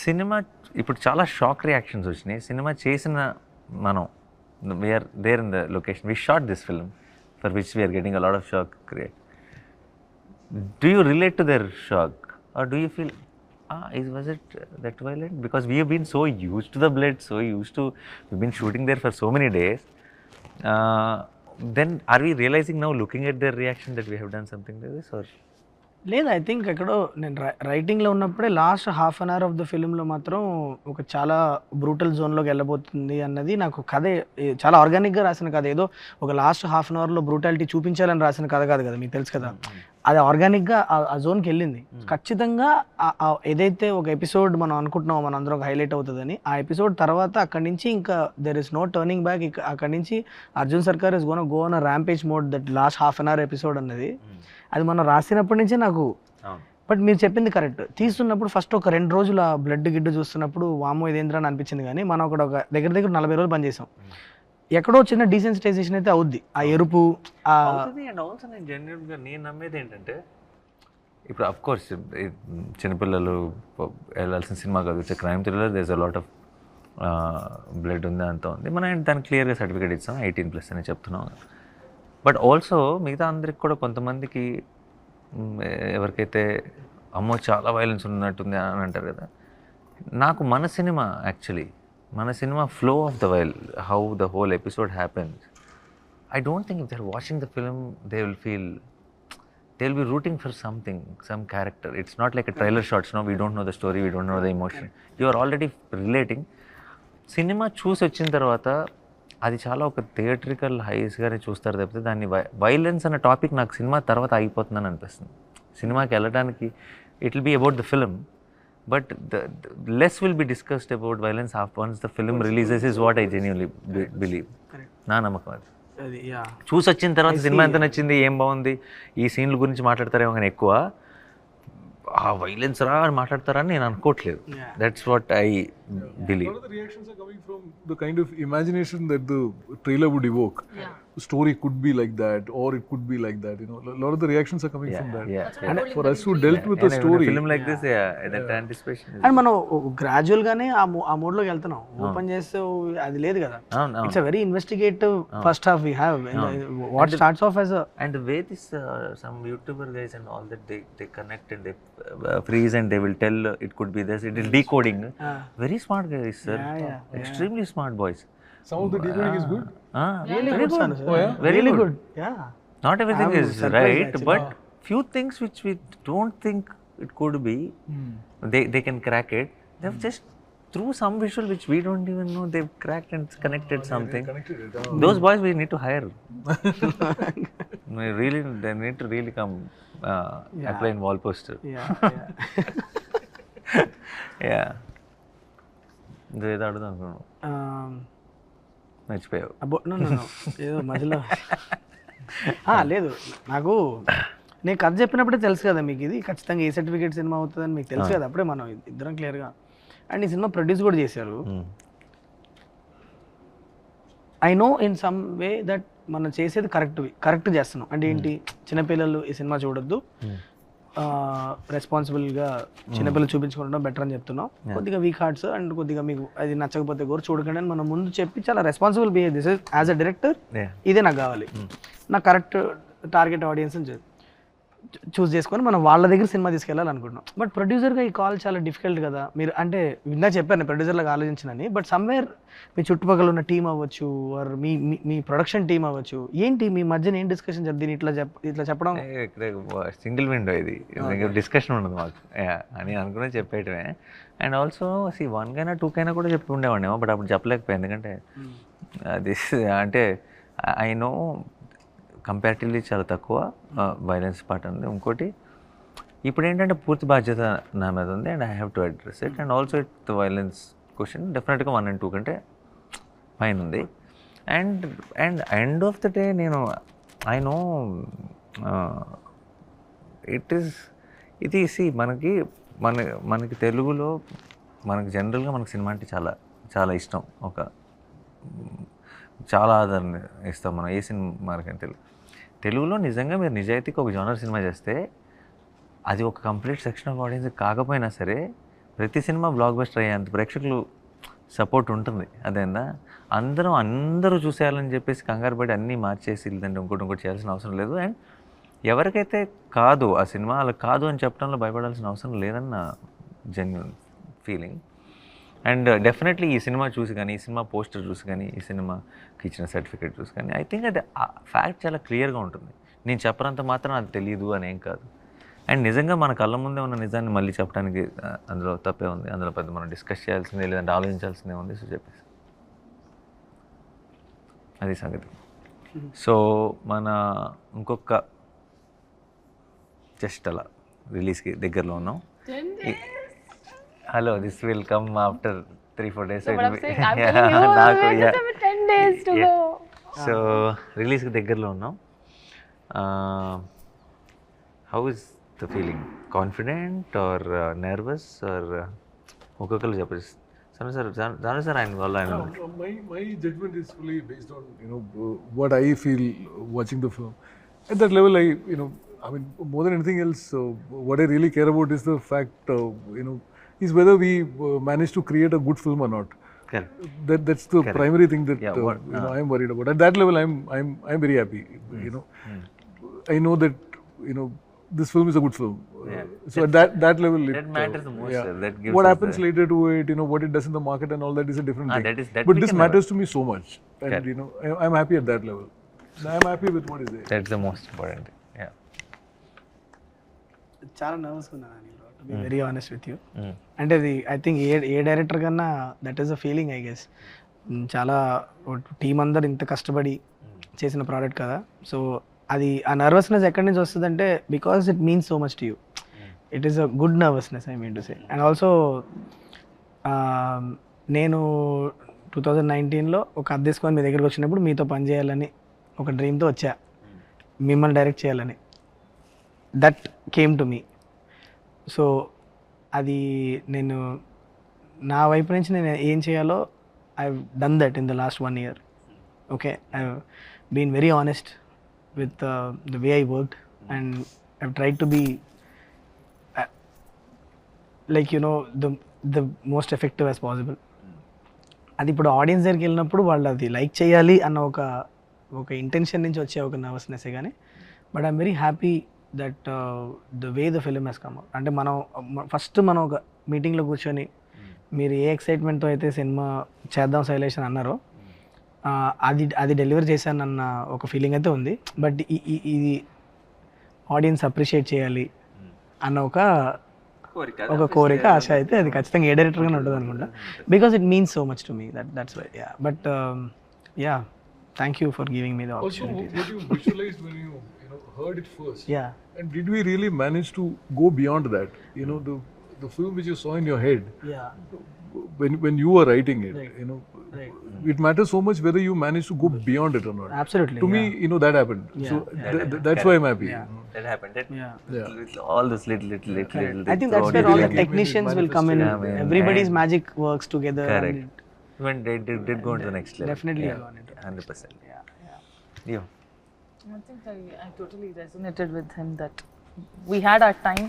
సినిమా ఇప్పుడు చాలా షాక్ రియాక్షన్స్ వచ్చినాయి. సినిమా చేసిన మనం we are there in the location. We shot this film for which we are getting a lot of shock create. Do you relate to their shock, or do you feel was it that violent? Because we have been so used to the blood, we've been shooting there for so many days. Then are we realizing now, looking at their reaction, that we have done something like this? Or లేదు, I think ఎక్కడో నేను రైటింగ్లో ఉన్నప్పుడే last half an hour of the ఫిలింలో మాత్రం ఒక చాలా brutal జోన్లోకి వెళ్ళబోతుంది అన్నది నాకు కథే. చాలా ఆర్గానిక్గా రాసిన కథ. ఏదో ఒక లాస్ట్ హాఫ్ అన్ అవర్లో బ్రూటాలిటీ చూపించాలని రాసిన కథ కాదు కదా, మీకు తెలుసు కదా. అది ఆర్గానిక్గా ఆ జోన్కి వెళ్ళింది. ఖచ్చితంగా ఏదైతే ఒక ఎపిసోడ్ మనం అనుకుంటున్నామో మన అందరం హైలైట్ అవుతుందని, ఆ ఎపిసోడ్ తర్వాత అక్కడి నుంచి ఇంకా there is no turning back. అక్కడి నుంచి Arjun Sarkar is gone rampage mode that last half an hour episode అన్నది. అది మనం రాసినప్పటి నుంచే నాకు బట్ మీరు చెప్పింది కరెక్ట్. తీస్తున్నప్పుడు ఫస్ట్ ఒక 2 రోజులు ఆ బ్లడ్ గిడ్డు చూస్తున్నప్పుడు వామో ఇదేంద్రా అని అనిపించింది, కానీ మనం ఒక దగ్గర 40 రోజులు పనిచేసాం. ఎక్కడో చిన్న డీసెన్సిటైజేషన్ అయితే అవుద్ది, ఆ ఎరుపు అవుతుంది. అండ్ ఆల్సో నేను జెన్యున్గా నేను నమ్మేది ఏంటంటే, ఇప్పుడు అఫ్ కోర్స్ చిన్నపిల్లలు వెళ్ళాల్సిన సినిమా కాదు, it's crime thriller, there is a lot of blood ఉంది, అంతా ఉంది. మనం దానికి క్లియర్గా సర్టిఫికేట్ ఇస్తాం 18+ అని చెప్తున్నాం. బట్ ఆల్సో మిగతా అందరికి కూడా కొంతమందికి ఎవరికైతే అమ్మో చాలా వైలెన్స్ ఉన్నట్టుంది అని అంటారు కదా, నాకు మన సినిమా యాక్చువల్లీ మన cinema flow of the while, how the whole episode happens, I don't think if they're watching the film, they'll be rooting for something, some character. It's not like a trailer shots, no, we don't know the story, we don't know the emotion. You are already relating. Cinema చూసి వచ్చిన తర్వాత అది చాలా ఒక theatrical హైస్గానే చూస్తారు తప్పితే దాన్ని violence అనే టాపిక్ నాకు సినిమా తర్వాత అయిపోతుందని అనిపిస్తుంది. సినిమాకి వెళ్ళడానికి it will be about the film, but the less will be discussed about violence once the film releases is what I genuinely believe. నా నమ్మకం అది. చూసి వచ్చిన తర్వాత సినిమా ఎంత నచ్చింది, ఏం బాగుంది, ఈ సీన్ల గురించి మాట్లాడతారేమో కానీ ఎక్కువ ఆ వైలెన్స్ రా అని మాట్లాడతారా అని నేను అనుకోవట్లేదు. That's what I believe. A lot of the reactions are coming from the kind of imagination that the trailer would evoke. The story could be like that, or it could be like that. A lot of the reactions are coming from that. And for us who dealt with the story, film like this, that anticipation is. అండ్ మనం gradual గానే ఆ మోడ్లోకి వెళ్తున్నాం. Open చేస్తే అది లేదు కదా, it's a very investigative first half we have. What starts off as And the way this some YouTuber guys and all that they connect and they freeze and they will tell it could be this, it is decoding. Very smart guys, sir. Extremely smart boys. some of the decoding is good. really good, sir. Very really good. good. Yeah. Not everything is right, but few things which we don't think it could be, they can crack it. They've just through some visual which we don't even know, they've cracked and connected something. Those boys we need to hire. They need to really come apply in wall poster. Yeah. ఏదో అడుగుదాం అనుకున్నాను, మర్చిపోయావు. ఏదో మధ్యలో లేదు, నాకు నేను కథ చెప్పినప్పుడే తెలుసు కదా మీకు ఇది ఖచ్చితంగా ఏ సర్టిఫికేట్ సినిమా అవుతుందని మీకు తెలుసు కదా, అప్పుడే మనం ఇద్దరం క్లియర్గా. అండ్ ఈ సినిమా ప్రొడ్యూస్ కూడా చేశారు. I know in some way that మనం చేసేది కరెక్ట్ చేస్తున్నాం. అంటే ఏంటి, చిన్నపిల్లలు ఈ సినిమా చూడొద్దు, రెస్పాన్సిబుల్గా చిన్నపిల్లలు చూపించుకుంటాం బెటర్ అని చెప్తున్నాం. కొద్దిగా వీక్ హార్ట్స్ అండ్ కొద్దిగా మీకు అది నచ్చకపోతే కూడా చూడకండి అని మనం ముందు చెప్పి చాలా responsible behave this as a director, ఇదే నాకు కావాలి, నాకు కరెక్ట్ టార్గెట్ ఆడియన్స్ చూస్ చేసుకొని మనం వాళ్ళ దగ్గర సినిమా తీసుకెళ్ళాలనుకుంటున్నాం. బట్ ప్రొడ్యూసర్గా ఈ కాల్ చాలా డిఫికల్ట్ కదా. మీరు అంటే విన్నా చెప్పాను ప్రొడ్యూసర్లాగా ఆలోచించనని, బట్ సమ్వేర్ మీ చుట్టుపక్కల ఉన్న టీం అవ్వచ్చు, ఆర్ మీ ప్రొడక్షన్ టీం అవ్వచ్చు, ఏంటి మీ మధ్యన ఏం డిస్కషన్ దీన్ని ఇట్లా చెప్పడం? సింగిల్ విండో ఇది, డిస్కషన్ ఉండదు మాకు అని అనుకునే చెప్పేయటమే. అండ్ ఆల్సో వన్ కైనా 2 కైనా కూడా చెప్పి ఉండేవాడినేమో, బట్ అప్పుడు చెప్పలేకపోయాను. ఎందుకంటే అది అంటే ఐ నో కంపారిటివ్లీ చాలా తక్కువ వైలెన్స్ పార్ట్ ఉంది. ఇంకోటి ఇప్పుడు ఏంటంటే పూర్తి బాధ్యత నా మీద ఉంది, and I have to address it. And also it the violence question డెఫినెట్గా 1 and 2 కంటే పైన ఉంది. And end of the day నేను ఐ నో ఇది మనకి తెలుగులో మనకి జనరల్గా మనకి సినిమా అంటే చాలా చాలా ఇష్టం, చాలా ఆదరణ ఇస్తాం మనం ఏ సినిమాకని. తెలుగులో నిజంగా మీరు నిజాయితీకి ఒక జోనర్ సినిమా చేస్తే అది ఒక కంప్లీట్ సెక్షన్ ఆఫ్ ఆడియన్స్ కాకపోయినా సరే ప్రతి సినిమా బ్లాక్ బస్టర్ అయ్యేంత ప్రేక్షకులు సపోర్ట్ ఉంటుంది. అదేందా అందరూ చూసేయాలని చెప్పేసి కంగారు పడి అన్నీ మార్చేసి లేదంటే ఇంకోటి చేయాల్సిన అవసరం లేదు. అండ్ ఎవరికైతే కాదు ఆ సినిమా అలా కాదు అని చెప్పడంలో భయపడాల్సిన అవసరం లేదన్న జెన్యున్ ఫీలింగ్. అండ్ డెఫినెట్లీ ఈ సినిమా చూసి కానీ, ఈ సినిమా పోస్టర్ చూసి కానీ, ఈ సినిమాకి ఇచ్చిన సర్టిఫికేట్ చూసి కానీ ఐ థింక్ అది ఫ్యాక్ట్ చాలా క్లియర్గా ఉంటుంది. నేను చెప్పనంత మాత్రం అది తెలియదు అని ఏం కాదు. అండ్ నిజంగా మన కళ్ళ ముందే ఉన్న నిజాన్ని మళ్ళీ చెప్పడానికి అందులో తప్పే ఉంది, అందులో పెద్ద మనం డిస్కస్ చేయాల్సిందే లేదంటే ఆలోచించాల్సిందే ఉంది. సో చెప్పేసి అది సంగతి. సో మన ఇంకొక జస్ట్ అలా రిలీజ్కి దగ్గరలో ఉన్నాం. Hello, this will come after 3-4 days. సో రిలీజ్కి దగ్గరలో ఉన్నాం. How is the feeling? Confident or nervous or ఒక్కొక్కరు చెప్పేసి జాను సార్ ఆయన వల్ల ఆయన My judgment is fully based on what I feel watching the film. At that level, I mean, more than anything else, what I really care about is the fact, is whether we manage to create a good film or not. Correct. That's the primary thing that Yeah, I am worried about. At that level, I'm very happy. I know that this film is a good film. So at that level, that matters the most. Sir. That gives what us happens later to it, what it does in the market and all that is a different thing. that But we this can matters to me so much, and Correct. I'm happy at that level. I'm happy with what is there. That's the most important. Yeah. చాలా నర్వస్గా ఉన్నాను to be very honest with you. అంటే అది I think A director కన్నా that is a feeling I guess. చాలా team అందరు ఇంత కష్టపడి చేసిన ప్రోడక్ట్ కదా, సో అది ఆ నర్వస్నెస్ ఎక్కడి నుంచి వస్తుందంటే because it means so much to you. It is a good nervousness I mean to say. And also నేను 2019లో ఒక అద్దెసుకొని మీ దగ్గరికి వచ్చినప్పుడు మీతో పని చేయాలని ఒక డ్రీమ్తో వచ్చా, మిమ్మల్ని డైరెక్ట్ చేయాలని. That came to me. So అది నేను నా వైపు నుంచి నేను ఏం చేయాలో I done that in the last 1 year. Okay, I been very honest with the way I worked, and I've tried to be like the most effective as possible. అది ఇప్పుడు ఆడియన్స్ దగ్గరికి వెళ్ళినప్పుడు వాళ్ళు అది లైక్ చేయాలి అన్న ఒక ఇంటెన్షన్ నుంచి వచ్చే ఒక నర్వస్నెస్సే కానీ, but I'm very happy that the way the film has come out. అంటే మనం ఒక మీటింగ్లో కూర్చొని మీరు ఏ ఎక్సైట్మెంట్తో అయితే సినిమా చేద్దాం శైలేష్ అని అన్నారో అది డెలివర్ చేశానన్న ఒక ఫీలింగ్ అయితే ఉంది. బట్ ఇది ఆడియన్స్ అప్రిషియేట్ చేయాలి అన్న ఒక కోరిక, ఆశ అయితే అది ఖచ్చితంగా ఏ డైరెక్టర్గానే ఉంటుంది అనుకుంటా. Because it means so much to me that's why. Ya, but ya, thank you for giving me the Also, opportunity. what you visualized when you heard it first. Ya, And did we really manage to go beyond that? The film which you saw in your head yeah, when you were writing it, right. it matters so much whether you manage to go beyond it or not. Absolutely. To me, that happened. So that's why I'm happy. That happened. Yeah. With all this little I think that's where all the technicians will come in. Yeah, man. Everybody's magic works together. Correct. and Even they did go to the next level. Definitely Yeah. gone into 100%. Yeah. You. I think I totally resonated with him that we had our time.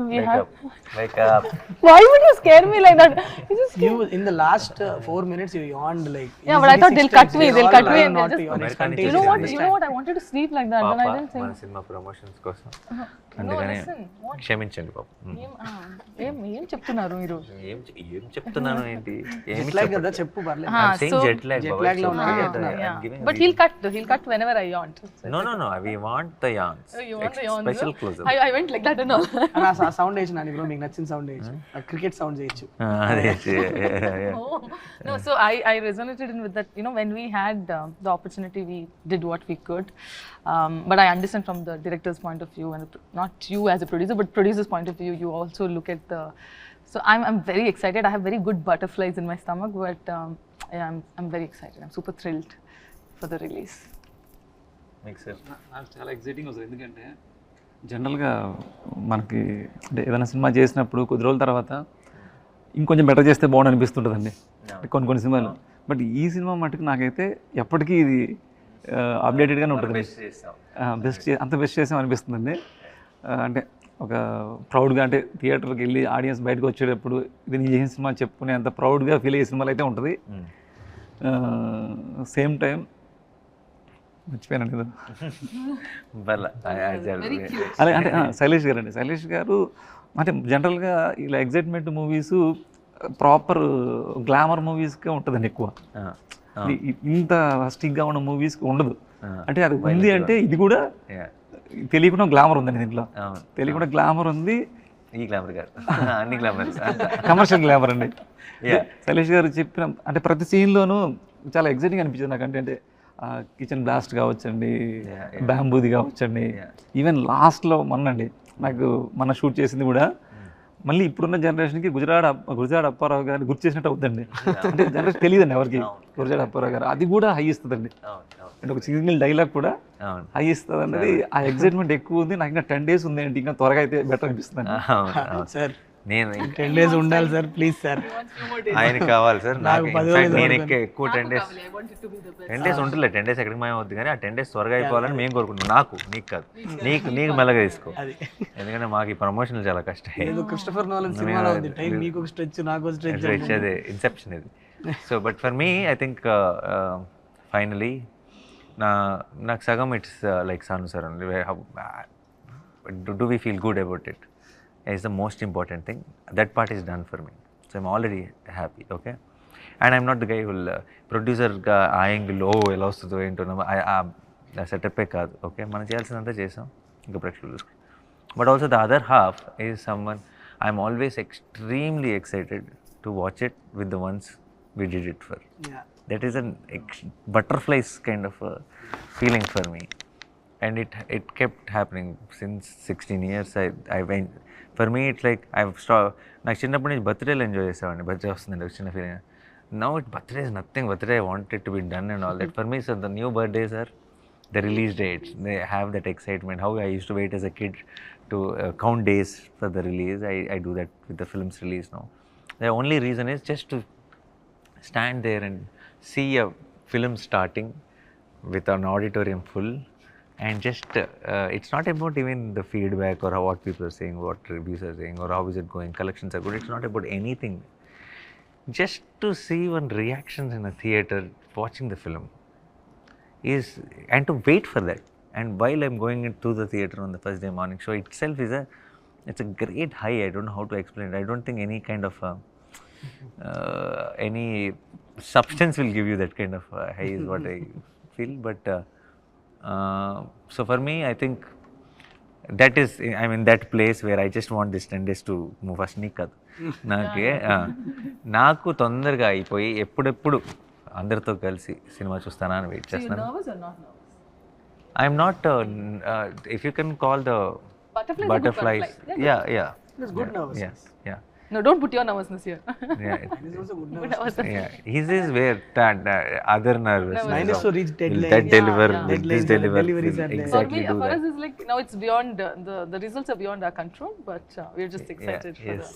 Wake up. Why would you scare me like that? You just You in the last 4 minutes you yawned like. Yeah, but I thought they'll cut me. They'll cut me and not they'll to just. yawn. It's American contagious. You know what? I wanted to sleep like that, but I didn't మన think. Cinema promotions కోసం No, అందుకనే listen. What? క్షమించండి పాప. ఏం చెప్తున్నారు మీరు? ఏం చెప్తున్నాను ఏంటి? ఏమి Jet lag కదా చెప్పు పర్లేదు. saying jet lag. jet Baba. lag లో It's ఉన్నా okay. చెప్తున్నా. I'm giving a But he'll cut whenever I yawned. No. We want the yawns. Oh, you want the yawn? Special close-up. I went like that and all. అని ఆ sound వేయచ్చు Nani bro, మీకు నచ్చిన sound వేయచ్చు, cricket sound చేయొచ్చు. అదే Oh. No, so I resonated in with that. When we had the opportunity, we did what we could. But I understand from the director's point of view, and not you as a producer, but producer's point of view, you also look at the. So I'm very excited. I have very good butterflies in my stomach, but yeah, I'm very excited. I'm super thrilled for the release. Makes sense. నాకు చాలా exciting వస్తుంది. ఎందుకంటే జనరల్గా మనకి అంటే ఏదైనా cinema చేసినప్పుడు కొద్ది రోజుల తర్వాత ఇంకొంచెం బెటర్ చేస్తే బాగుండు అనిపిస్తుంటుందండి కొన్ని సినిమాలు. బట్ ఈ సినిమా మటుకు నాకైతే ఎప్పటికీ ఇది అప్డేటెడ్గానే ఉంటుంది. అంత బెస్ట్ చేసాం అనిపిస్తుందండి. అంటే ఒక ప్రౌడ్గా, అంటే థియేటర్కి వెళ్ళి ఆడియన్స్ బయటకు వచ్చేటప్పుడు ఇది నేను చేసిన సినిమా చెప్పుకునే అంత ప్రౌడ్గా ఫీల్ అయ్యే సినిమాలు అయితే ఉంటుంది. సేమ్ టైం మర్చిపోయానండి కదా. అదే అంటే శైలేష్ గారు అండి. శైలేష్ గారు అంటే జనరల్గా ఇలా ఎగ్జైట్మెంట్ మూవీస్ ప్రాపర్ గ్లామర్ మూవీస్కే ఉంటుందండి ఎక్కువ. ఇంత స్టిక్గా ఉన్న మూవీస్కి ఉండదు. అంటే అది ఉంది అంటే ఇది కూడా తెలియకుండా గ్లామర్ ఉందండి దీంట్లో. తెలియకుండా గ్లామర్ ఉంది. ఈ గ్లామర్ గారు అన్ని గ్లామర్స్ కమర్షియల్ గ్లామర్ అండి. శైలేష్ గారు చెప్పిన అంటే ప్రతి సీన్లోనూ చాలా ఎగ్జైటింగ్ అనిపించింది నాకు. అంటే కిచెన్ బ్లాస్ట్ కావచ్చండి, బ్యాంబూది కావచ్చండి, ఈవెన్ లాస్ట్లో మొన్నండి నాకు మన షూట్ చేసింది కూడా మళ్ళీ ఇప్పుడున్న జనరేషన్కి గురజాడ అప్పారావు గారిని గుర్తు చేసినట్టు అవుతుందండి. అంటే జనరేషన్ తెలియదండి ఎవరికి గురజాడ అప్పారావు గారు. అది కూడా హై ఇస్తుందండి. అంటే ఒక సింగిల్ డైలాగ్ కూడా అవును. హై ఇస్తుంది అన్నది ఆ ఎగ్జైట్మెంట్ ఎక్కువ ఉంది. నాకు ఇంకా 10 days ఉంది ఏంటి, ఇంకా త్వరగా అయితే బెటర్ అనిపిస్తుంది. అవును, అవును. సార్ నేను 10 days ఉండాలి సార్, ప్లీజ్ సార్. ఆయనకి కావాలి సార్. నాకు నాకు 10 ఇన్ఫాక్ట్ రోజులు నేను పడుతుంది. ఎక్కువ 10 days 10 days ఉంటుందిలే. 10 days ఎక్కడికి మాయం అవుద్ది, కానీ ఆ 10 days త్వరగా అయిపోవాలని మేము కోరుకుంటున్నాం. నాకు, నీకు కాదు, నీకు మెల్లగా తీసుకో. అది ఎందుకంటే మాకు ఈ ప్రమోషన్లు చాలా కష్టం. ఏదో క్రిస్టఫర్ నోలన్ సినిమాలో ఉంది, టైం మీకు ఒక స్ట్రెచ్ నాకు ఒక స్ట్రెచ్. ఇచ్చేది ఇన్సెప్షన్ ఇది. So but for me I think finally నాకు సగం it's like Sanu sir only. Do we feel good about it is the most important thing. That part is done for me, so I'm already happy. Okay, and I'm not the guy who will producer ga angle ఎలా వస్తుందో ఏంటో ఆ సెటప్పే కాదు. Okay, మనం చేయాల్సినంత చేసాం, ఇంకా ప్రేక్షకులు చూసుకో. But also the other half is someone I'm always extremely excited to watch it with the ones we did it for. That is an butterflies kind of feeling for me, and it kept happening since 16 years. I went, for me it's like I've stopped. నాకు చిన్నప్పటి నుంచి బర్త్డేలు enjoy చేసేవాడిని. Birthday వస్తుందండి, చిన్న feeling. Now it birthday is nothing. Birthday I want it to be done and all that. For me so the new birthdays are the release dates. They have that excitement. How I used to wait as a kid to count days for the release. I do that with the film's release now. The only reason is just to stand there and see a film starting with an auditorium full, and just it's not about even the feedback or what people are saying, what reviews are saying, or how is it going, collections are good. It's not about anything. Just to see one reactions in a theater watching the film is, and to wait for that, and while I'm going into the theater on the first day morning show itself is it's a great high. I don't know how to explain it. I don't think any kind of any substance will give you that kind of high is what I feel. But so for me, I think that is, I'm in that place where I just want this 10 days to move fast. నీకు కాదు, నాకే నాకు తొందరగా అయిపోయి ఎప్పుడెప్పుడు అందరితో కలిసి cinema చూస్తానా అని వెయిట్ చేస్తాను. I'm not, if you can call the butterflies. Yeah. It's good nervous. Yeah. No, don't put your nervousness here. Yeah. It's also good Good nervous. nervousness. Yeah. His is where other nervousness. Mine is to reach Will deadline. that deliver? Yeah. Will this Deadlines, deliver? deliveries Will are there. For exactly me, do for that? us, it's like now it's beyond the results are beyond our control, but we're just excited for Yes.